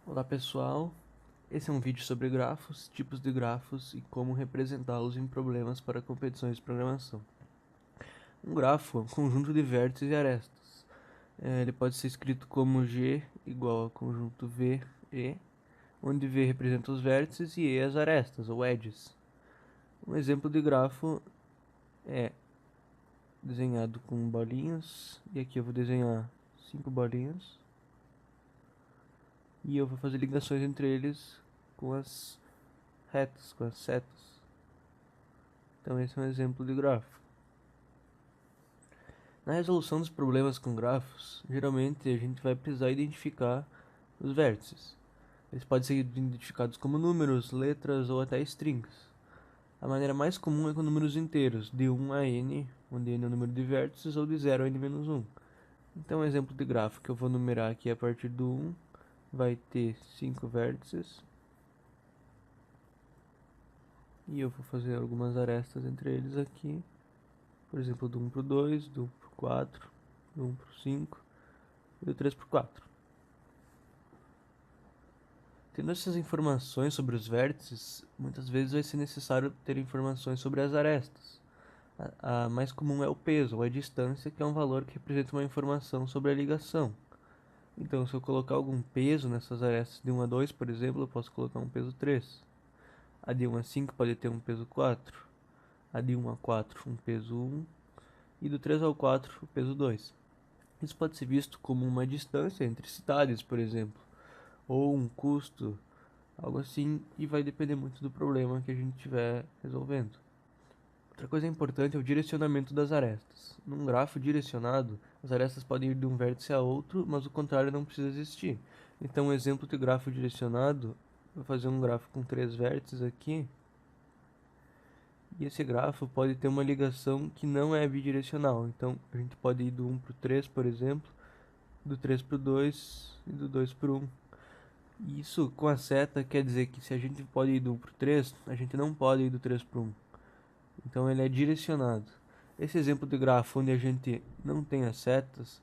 Olá pessoal, esse é um vídeo sobre grafos, tipos de grafos e como representá-los em problemas para competições de programação. Um grafo é um conjunto de vértices e arestas. Ele pode ser escrito como G igual ao conjunto V, E, onde V representa os vértices e E as arestas, ou edges. Um exemplo de grafo é desenhado com bolinhas, e aqui eu vou desenhar 5 bolinhas, e eu vou fazer ligações entre eles com as retas, com as setas. Então esse é um exemplo de grafo. Na resolução dos problemas com grafos, geralmente a gente vai precisar identificar os vértices. Eles podem ser identificados como números, letras ou até strings. A maneira mais comum é com números inteiros, de 1 a n, onde n é o número de vértices, ou de 0 a n-1. Então, um exemplo de grafo que eu vou numerar aqui a partir do 1 vai ter 5 vértices. E eu vou fazer algumas arestas entre eles aqui. Por exemplo, do 1 para o 2, do 1 para o 4, do 1 para o 5 e do 3 para o 4. Tendo essas informações sobre os vértices, muitas vezes vai ser necessário ter informações sobre as arestas. A mais comum é o peso, ou a distância, que é um valor que representa uma informação sobre a ligação. Então, se eu colocar algum peso nessas arestas de 1 a 2, por exemplo, eu posso colocar um peso 3. A de 1 a 5 pode ter um peso 4. A de 1 a 4, um peso 1. E do 3 ao 4, o peso 2. Isso pode ser visto como uma distância entre cidades, por exemplo, ou um custo, algo assim, e vai depender muito do problema que a gente estiver resolvendo. Outra coisa importante é o direcionamento das arestas. Num grafo direcionado, as arestas podem ir de um vértice a outro, mas o contrário não precisa existir. Então, um exemplo de grafo direcionado, vou fazer um grafo com 3 vértices aqui, e esse grafo pode ter uma ligação que não é bidirecional. Então, a gente pode ir do 1 para o 3, por exemplo, do 3 para o 2 e do 2 para o 1. Isso com a seta quer dizer que se a gente pode ir do 1 para o 3, a gente não pode ir do 3 para o 1. Então ele é direcionado. Esse exemplo de grafo onde a gente não tem as setas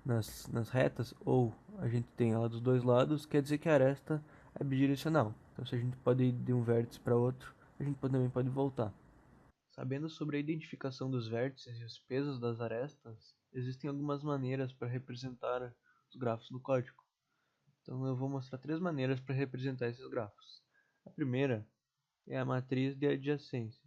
nas retas, ou a gente tem ela dos dois lados, quer dizer que a aresta é bidirecional. Então se a gente pode ir de um vértice para outro, a gente também pode voltar. Sabendo sobre a identificação dos vértices e os pesos das arestas, existem algumas maneiras para representar os grafos no código. Então eu vou mostrar 3 maneiras para representar esses grafos. A primeira é a matriz de adjacências.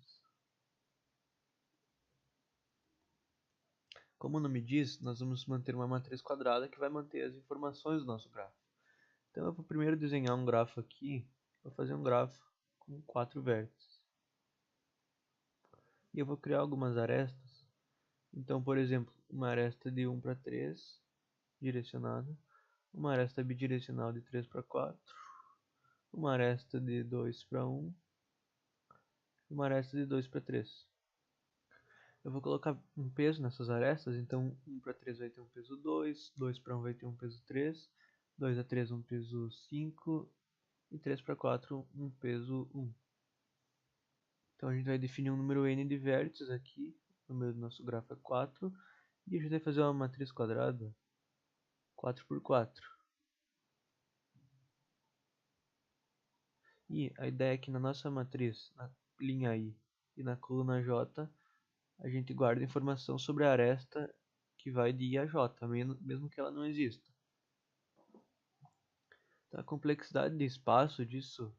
Como o nome diz, nós vamos manter uma matriz quadrada que vai manter as informações do nosso grafo. Então eu vou primeiro desenhar um grafo aqui, vou fazer um grafo com 4 vértices. E eu vou criar algumas arestas. Então, por exemplo, uma aresta de 1 para 3, direcionada. Uma aresta bidirecional de 3 para 4. Uma aresta de 2 para 1. E uma aresta de 2 para 3. Eu vou colocar um peso nessas arestas, então 1 para 3 vai ter um peso 2, 2 para 1 vai ter um peso 3, 2 a 3 um peso 5 e 3 para 4 um peso 1. Então a gente vai definir um número n de vértices aqui, o número do nosso grafo é 4, e a gente vai fazer uma matriz quadrada 4 por 4. E a ideia é que na nossa matriz, na linha I e na coluna J, a gente guarda informação sobre a aresta que vai de I a J, mesmo que ela não exista. Então, a complexidade de espaço disso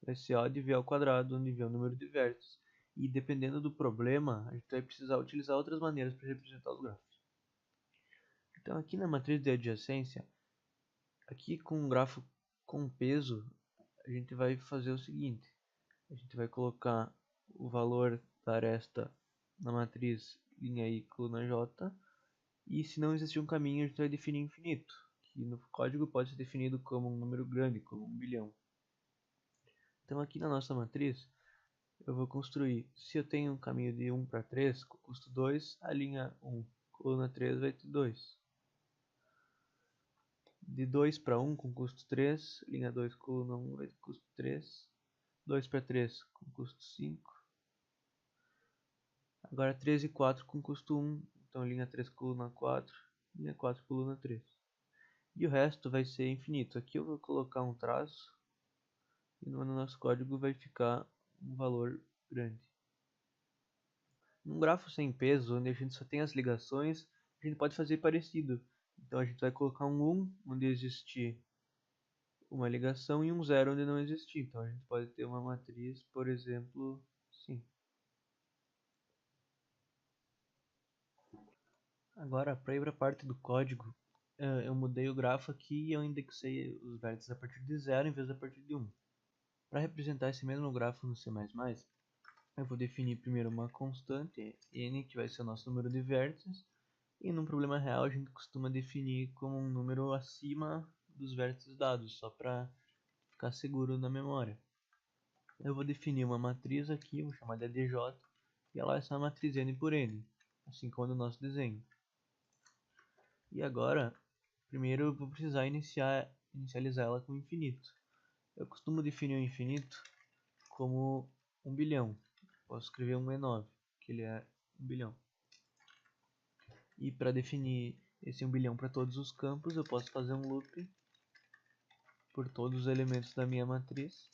vai ser O de V ao quadrado, onde V é o número de vértices. E dependendo do problema, a gente vai precisar utilizar outras maneiras para representar os grafos. Então aqui na matriz de adjacência, aqui com um grafo com peso, a gente vai fazer o seguinte. A gente vai colocar o valor da aresta na matriz linha I, coluna J. E se não existir um caminho, a gente vai definir infinito, que no código pode ser definido como um número grande, como 1 bilhão. Então aqui na nossa matriz, eu vou construir, se eu tenho um caminho de 1 para 3, com custo 2, a linha 1, coluna 3 vai ter 2. De 2 para 1 com custo 3, linha 2, coluna 1 vai ter custo 3. 2 para 3 com custo 5. Agora 3 e 4 com custo 1, então linha 3, coluna 4, linha 4, coluna 3. e o resto vai ser infinito. Aqui eu vou colocar um traço e no nosso código vai ficar um valor grande. Num grafo sem peso, onde a gente só tem as ligações, a gente pode fazer parecido. Então a gente vai colocar um 1 onde existir uma ligação e um 0 onde não existir. Então a gente pode ter uma matriz, por exemplo, assim. Agora, para ir para a parte do código, eu mudei o grafo aqui e eu indexei os vértices a partir de 0 em vez de a partir de 1. Para representar esse mesmo grafo no C++, eu vou definir primeiro uma constante, n, que vai ser o nosso número de vértices, e num problema real a gente costuma definir como um número acima dos vértices dados, só para ficar seguro na memória. Eu vou definir uma matriz aqui, vou chamar de ADJ, e ela vai ser uma matriz n por n, assim como no nosso desenho. E agora, primeiro eu vou precisar inicializar ela com infinito. Eu costumo definir o infinito como 1 bilhão. Posso escrever um E9, que ele é 1 bilhão. E para definir esse 1 bilhão para todos os campos, eu posso fazer um loop por todos os elementos da minha matriz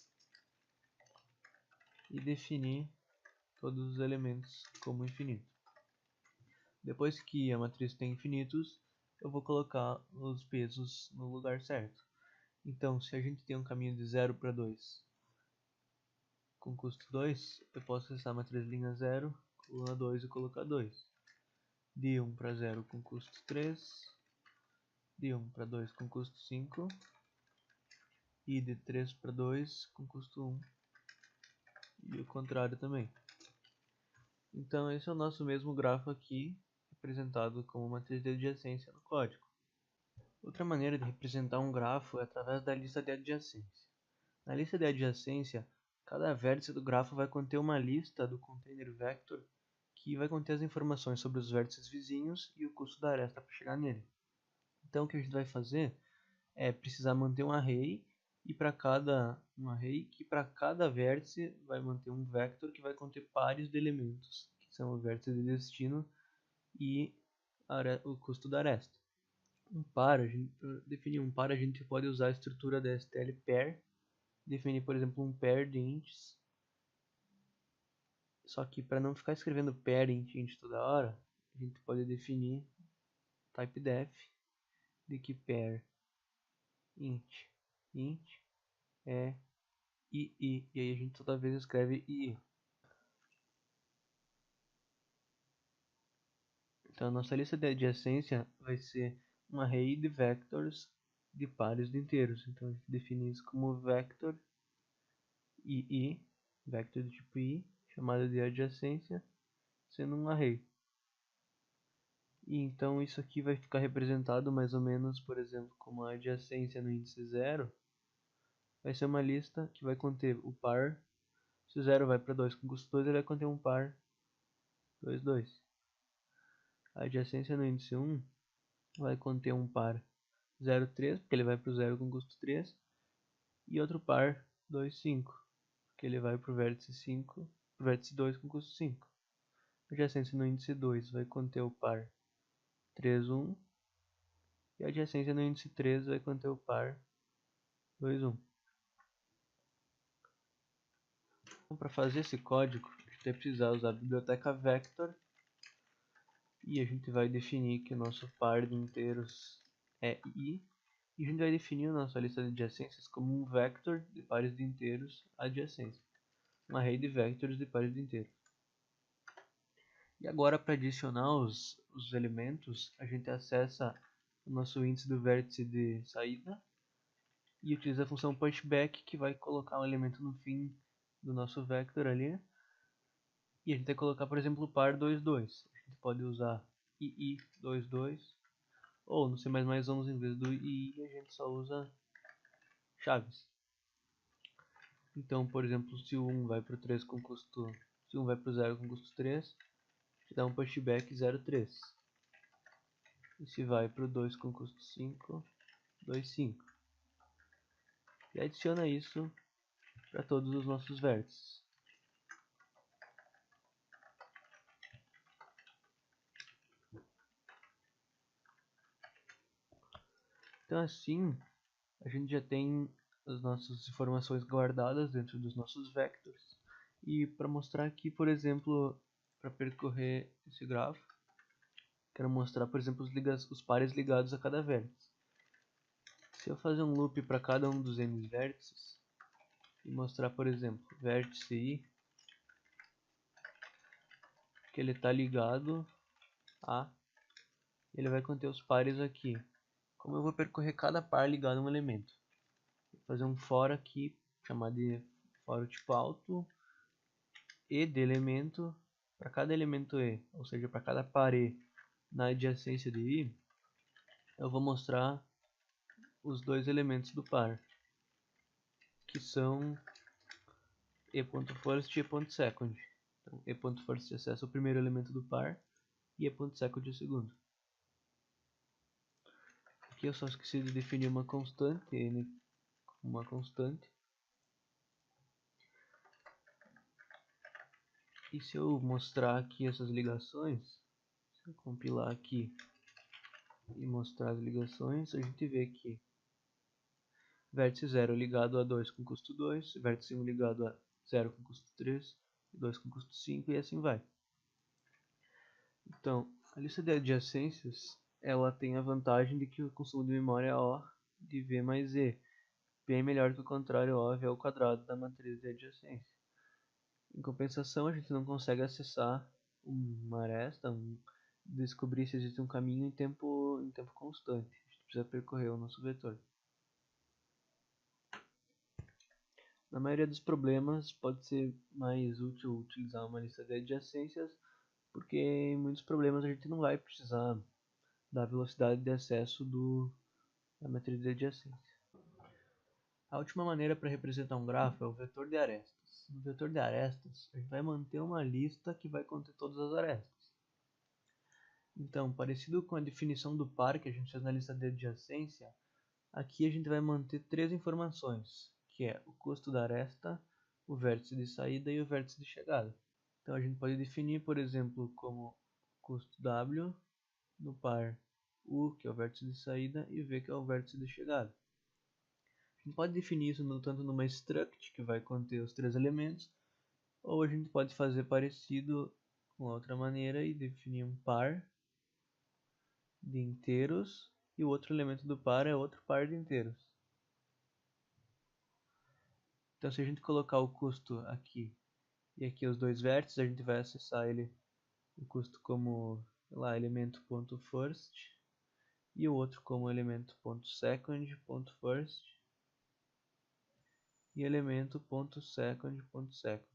e definir todos os elementos como infinito. Depois que a matriz tem infinitos, eu vou colocar os pesos no lugar certo. Então, se a gente tem um caminho de 0 para 2 com custo 2, eu posso acessar a matriz linha 0, coluna 2 e colocar 2. De 1 para 0 com custo 3, de 1 para 2 com custo 5, e de 3 para 2 com custo 1, e o contrário também. Então esse é o nosso mesmo grafo aqui, representado como matriz de adjacência no código. Outra maneira de representar um grafo é através da lista de adjacência. Na lista de adjacência, cada vértice do grafo vai conter uma lista do container vector que vai conter as informações sobre os vértices vizinhos e o custo da aresta para chegar nele. Então o que a gente vai fazer é precisar manter um array e para cada vértice vai manter um vector que vai conter pares de elementos, que são o vértice de destino e o custo da aresta. Para definir um par, a gente pode usar a estrutura da STL-pair, definir, por exemplo, um pair de ints. Só que para não ficar escrevendo pair int toda hora, a gente pode definir typedef de que pair int é ii, e aí a gente toda vez escreve ii. Então a nossa lista de adjacência vai ser um array de vectors de pares de inteiros. Então a gente define isso como vector ii, vector do tipo i, chamado de adjacência, sendo um array. E então isso aqui vai ficar representado mais ou menos, por exemplo, como a adjacência no índice 0, vai ser uma lista que vai conter o par. Se o 0 vai para 2 com custo 2, ele vai conter um par 2, 2. A adjacência no índice 1 vai conter um par 0, 3, porque ele vai para o 0 com custo 3, e outro par 2, 5, porque ele vai para o vértice 5, pro vértice 2 com custo 5. A adjacência no índice 2 vai conter o par 3, 1, e a adjacência no índice 3 vai conter o par 2, 1. Então, para fazer esse código, a gente vai precisar usar a biblioteca vector, e a gente vai definir que o nosso par de inteiros é i, e a gente vai definir a nossa lista de adjacências como um vector de pares de inteiros adjacentes, um array de vectores de pares de inteiros. E agora, para adicionar os elementos, a gente acessa o nosso índice do vértice de saída e utiliza a função pushback, que vai colocar um elemento no fim do nosso vector ali. E a gente vai colocar, por exemplo, o par 2, 2. A gente pode usar ii22, ou no C++ 11, em vez do ii, a gente só usa chaves. Então, por exemplo, se o 1 vai para o 3 com custo, se o 1 vai para o 0 com custo 3, a gente dá um pushback 0,3. E se vai para o 2 com custo 5, 2,5. E adiciona isso para todos os nossos vértices. Então assim, a gente já tem as nossas informações guardadas dentro dos nossos vectors. E para mostrar aqui, por exemplo, para percorrer esse grafo, quero mostrar, por exemplo, os pares ligados a cada vértice. Se eu fazer um loop para cada um dos n vértices e mostrar, por exemplo, vértice i, que ele está ligado a, ele vai conter os pares aqui. Como eu vou percorrer cada par ligado a um elemento? Vou fazer um for aqui, chamado de for tipo alto, e de elemento, para cada elemento e, ou seja, para cada par e na adjacência de i, eu vou mostrar os dois elementos do par, que são e.first e e.second. Então, e.first acessa o primeiro elemento do par e e.second o segundo. Aqui eu só esqueci de definir uma constante, n como uma constante. E se eu mostrar aqui essas ligações, se eu compilar aqui e mostrar as ligações, a gente vê que vértice 0 ligado a 2 com custo 2, vértice 1 ligado a 0 com custo 3, 2 com custo 5 e assim vai. Então, a lista de adjacências, ela tem a vantagem de que o consumo de memória é O de V mais E, bem melhor que o contrário O V ao quadrado da matriz de adjacência. Em compensação, a gente não consegue acessar uma aresta, descobrir se existe um caminho em tempo constante. A gente precisa percorrer o nosso vetor. Na maioria dos problemas, pode ser mais útil utilizar uma lista de adjacências, porque em muitos problemas a gente não vai precisar da velocidade de acesso da matriz de adjacência. A última maneira para representar um grafo é o vetor de arestas. No vetor de arestas, a gente vai manter uma lista que vai conter todas as arestas. Então, parecido com a definição do par que a gente fez na lista de adjacência, aqui a gente vai manter três informações, que é o custo da aresta, o vértice de saída e o vértice de chegada. Então a gente pode definir, por exemplo, como custo W no par U, que é o vértice de saída, e V, que é o vértice de chegada. A gente pode definir isso tanto numa struct, que vai conter os três elementos, ou a gente pode fazer parecido com outra maneira e definir um par de inteiros, e o outro elemento do par é outro par de inteiros. Então se a gente colocar o custo aqui e aqui os dois vértices, a gente vai acessar ele, o custo como, sei lá, elemento.first e o outro como elemento.second.first e elemento.second.second.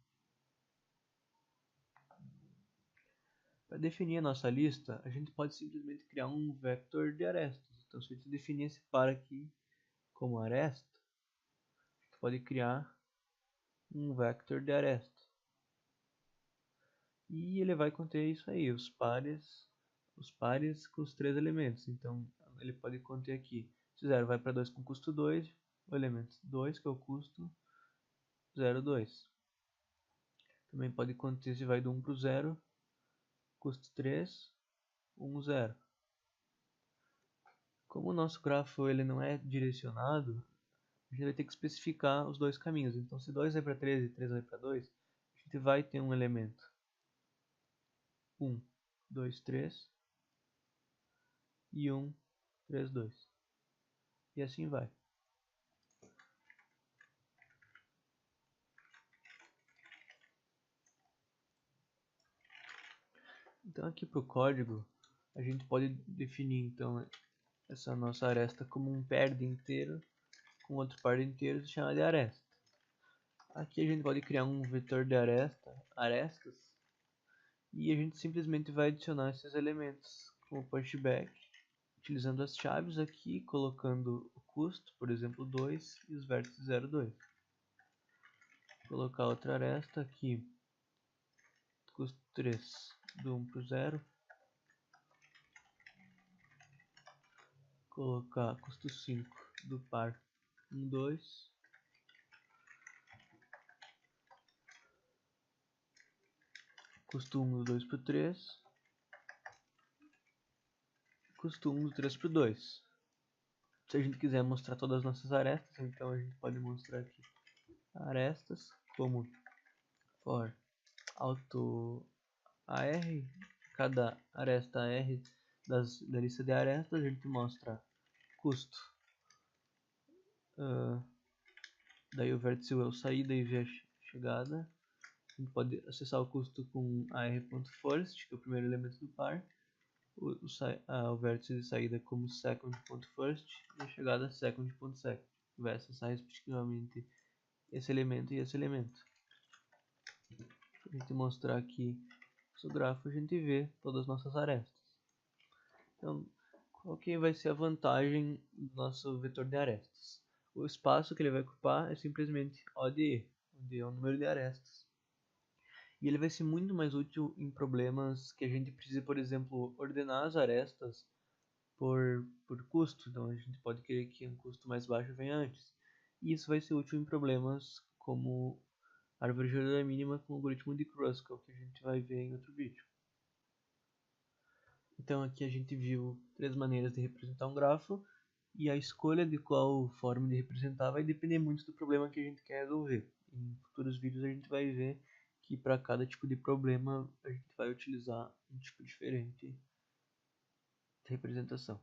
Para definir a nossa lista, a gente pode simplesmente criar um vector de arestas. Então se a gente definir esse par aqui como aresta, a gente pode criar um vector de aresta. E ele vai conter isso aí, os pares com os três elementos. Então ele pode conter aqui, se 0 vai para 2 com custo 2, o elemento 2 que é o custo 0, 2. Também pode conter se vai do 1 para o 0, custo 3, 1, 0. Como o nosso grafo ele não é direcionado, a gente vai ter que especificar os dois caminhos. Então se 2 vai para 3 e 3 vai para 2, a gente vai ter um elemento 1, 2, 3 e 1, 3, 2. E assim vai. Então aqui para o código, a gente pode definir então essa nossa aresta como um pair de inteiro com outro par de inteiros e chamar de aresta. Aqui a gente pode criar um vetor de arestas, e a gente simplesmente vai adicionar esses elementos com o pushback, utilizando as chaves aqui, colocando o custo, por exemplo 2, e os vértices 0, 2. Colocar outra aresta aqui, custo 3, do 1 para o 0. Colocar custo 5 do par 1, 2. Custo 1 do 2 para o 3. Custo 1 do 3 para o 2. Se a gente quiser mostrar todas as nossas arestas, então a gente pode mostrar aqui arestas como for auto AR, cada aresta AR da lista de arestas a gente mostra custo, daí o vértice eu saída e v chegada. A gente pode acessar o custo com ar.first, que é o primeiro elemento do par, o vértice de saída como second.first e a chegada second.second. Vai acessar respectivamente esse elemento e esse elemento. Se a gente mostrar aqui o grafo, a gente vê todas as nossas arestas. Então, qual que vai ser a vantagem do nosso vetor de arestas? O espaço que ele vai ocupar é simplesmente O de E, onde é o número de arestas. E ele vai ser muito mais útil em problemas que a gente precisa, por exemplo, ordenar as arestas por custo. Então a gente pode querer que um custo mais baixo venha antes. E isso vai ser útil em problemas como árvore geometria mínima com o algoritmo de Kruskal, que a gente vai ver em outro vídeo. Então aqui a gente viu três maneiras de representar um grafo, e a escolha de qual forma de representar vai depender muito do problema que a gente quer resolver. Em futuros vídeos a gente vai ver que para cada tipo de problema a gente vai utilizar um tipo diferente de representação.